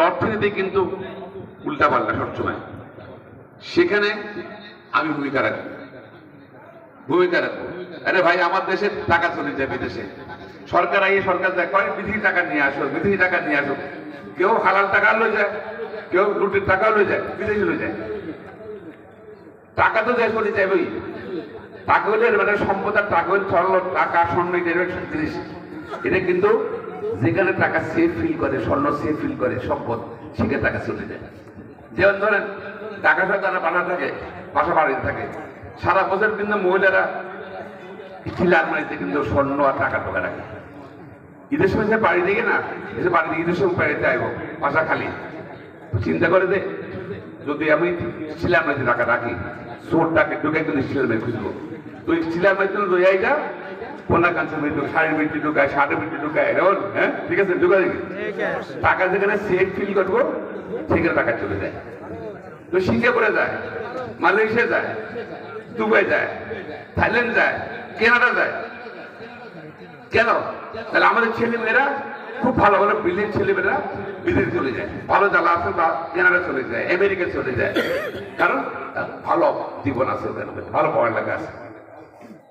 অর্থনীতি কিন্তু উল্টা পাল্টা সবসময়। সেখানে আমি ভূমিকা রাখবো। আরে ভাই, আমার দেশে টাকা চলে যায় বিদেশে, সরকার আইয়ে সরকার দেয় কয় বিদেশি টাকা নিয়ে আসো, বিদেশি টাকা নিয়ে আসো। কেউ হালাল টাকা লয়ে যায়, কেউ লুটের টাকা লয়ে যায়, বিদেশে লয়ে যায়। টাকা তো দেশ চলে যায় বই, টাকা হলে মানে সম্পদ আর টাকা হলে সরল টাকা স্বর্ণ জিনিস। এটা কিন্তু যেখানে টাকা সেফ ফিল করে, স্বর্ণ সেফ ফিল করে, সম্পদ, সেখানে টাকা চলে যায়। যেমন ধরেন টাকা তারা বাসা থাকে, বাসা বাড়িতে থাকে, সারা বছর কিন্তু মহিলারা স্টিল আলমারিতে কিন্তু স্বর্ণ আর টাকা টোকা রাখে। ঈদের সময় সে বাড়ি দিকে না, এসে বাড়ি দিকে ঈদের সময় বাড়িতে আইব, বাসা খালি। চিন্তা করে দে, যদি আমি স্টিল আলমারিতে টাকা রাখি, চোরটাকে ঢুকে কিন্তু স্টিল আলমারি খুঁজবো। তো স্টিল আলমারিতে রইয়াইটা কোনা কাঞ্চন ঢুকে, শাড়ির বিটি ঢুকায়, শার্টের বিটি ঢুকায়, এরকম। হ্যাঁ, ঠিক আছে, ঢুকা দেখি টাকা যেখানে সেফ ফিল করবো সেখানে টাকা চলে যায়। তো সিঙ্গাপুরে যায়, মালয়েশিয়া যায়, দুবাই যায়, থাইল্যান্ড যায়, কানাডা যায়। কেন? তাহলে আমাদের ছেলেমেয়েরা খুব ভালো ভালো ব্রিলিয়েন্ট ছেলেমেয়েরা বিদেশে চলে যায়, ভালো জ্বালা আছে বা কানাডা চলে যায়, আমেরিকা চলে যায়। কারণ ভালো জীবন আছে, ওখানে ভালো পড়ালেখা আছে।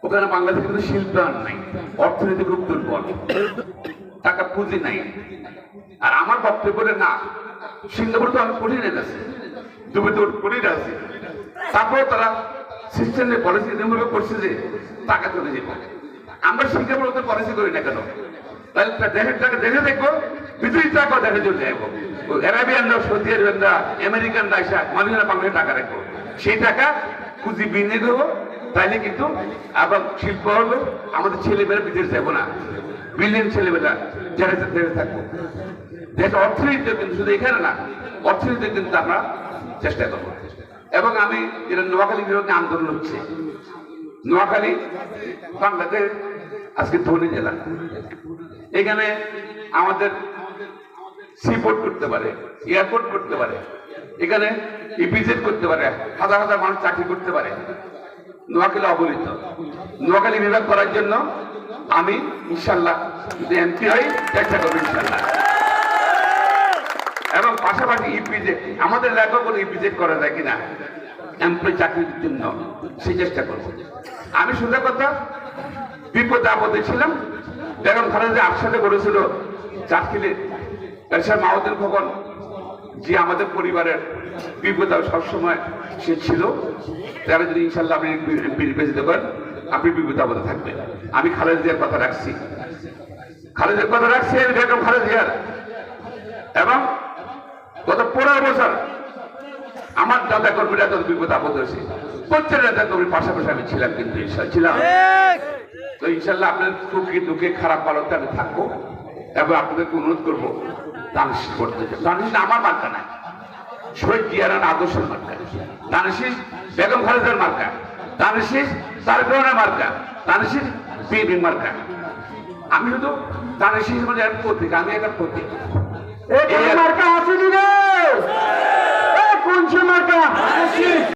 ওখানে বাংলাদেশে কিন্তু শিল্পায়ন নাই, অর্থনীতি খুব দুর্বল, টাকা পুঁজি নাই। আর আমার বক্তব্য না, সিঙ্গাপুর তো অনেক কঠিন আছে, দুবাই তো কঠিন আছে, তারপরে তারা সিস্টেমের পলিসি এমনভাবে করছে যে টাকা চলে যাবে। আমরা সিঙ্গাপুর ওদের পলিসি করি না কেন? তাহলে দেশের টাকা দেখে দেখবো, বিদেশি টাকা দেখে চলে যাবো। অ্যারাবিয়ানরা, সৌদি আরবিয়ানরা, আমেরিকানরা এসে মানুষেরা বাংলাদেশে টাকা রাখবো, সেই টাকা পুঁজি বিনিয়োগ হবো। তাইলে কিন্তু আবার শিল্প হলো, আমাদের ছেলেমেয়েরা বিদেশ যাবো না, বিলিয়ন ছেলেমেয়েরা যারা থাকবো। দেশের অর্থনীতি কিন্তু শুধু এখানে না, অর্থনীতি কিন্তু আমরা চেষ্টা করবো। এবং আমি যেটা নোয়াখালী বিভাগে আন্দোলন হচ্ছে, নোয়াখালী বাংলাদেশ আজকে ধনী জেলা, এখানে আমাদের সিপোর্ট করতে পারে, এয়ারপোর্ট করতে পারে, এখানে ইপিজেড করতে পারে, হাজার হাজার মানুষ চাকরি করতে পারে। নোয়াখালী অবহেলিত, নোয়াখালী বিভাগ করার জন্য আমি ইনশাল্লাহ যদি এমপি হই চেষ্টা করবো ইনশাল্লাহ। এবং পাশাপাশি ইপিজেড, আমাদের লেখা করে ইপিজেড করা যায় কিনা এমপ্লয় চাকরির জন্য, সেই চেষ্টা করবো। আমি সোজা কথা, বিপদে আপদে ছিলাম, বেগম খালেদা একসাথে করেছিল চাকরিলে মাহমুদুল খোকন, যে আমাদের পরিবারের বিপদে সবসময় সে ছিল। তারা যদি ইনশাল্লাহ আপনি নির্বাচিত করেন, আপনি বিপদে আপদে থাকবেন। আমি খালেদা জিয়ার কথা রাখছি, খালেদার কথা রাখছি, আমি বেগম খালেদা জিয়ার। এবং গত 15 বছর আমার দাদা কর্মীরা যত বিপদ আপদ হয়েছে, প্রত্যেক নেতা কর্মীর পাশাপাশি আমি ছিলাম, কিন্তু ছিলাম। তো ইনশাল্লাহ আপনার সুখে দুঃখে খারাপ পালতে আমি থাকবো। এবং আপনাদেরকে অনুরোধ করবো দানশীষ করতে। দানশীষ আমার মার্কা নাই, শহীদ জিয়ার আদর্শের মার্কা। দানশীষ বেগম খালেদার মার্কা, দানশীষ তারেক রহমানের মার্কা, দানশীষ বিএনপির মার্কা। আমি শুধু দানশীষ মানে এক প্রতীক, আমি একটা প্রতীক। মার্কা আছে দিলে কোন মার্কা?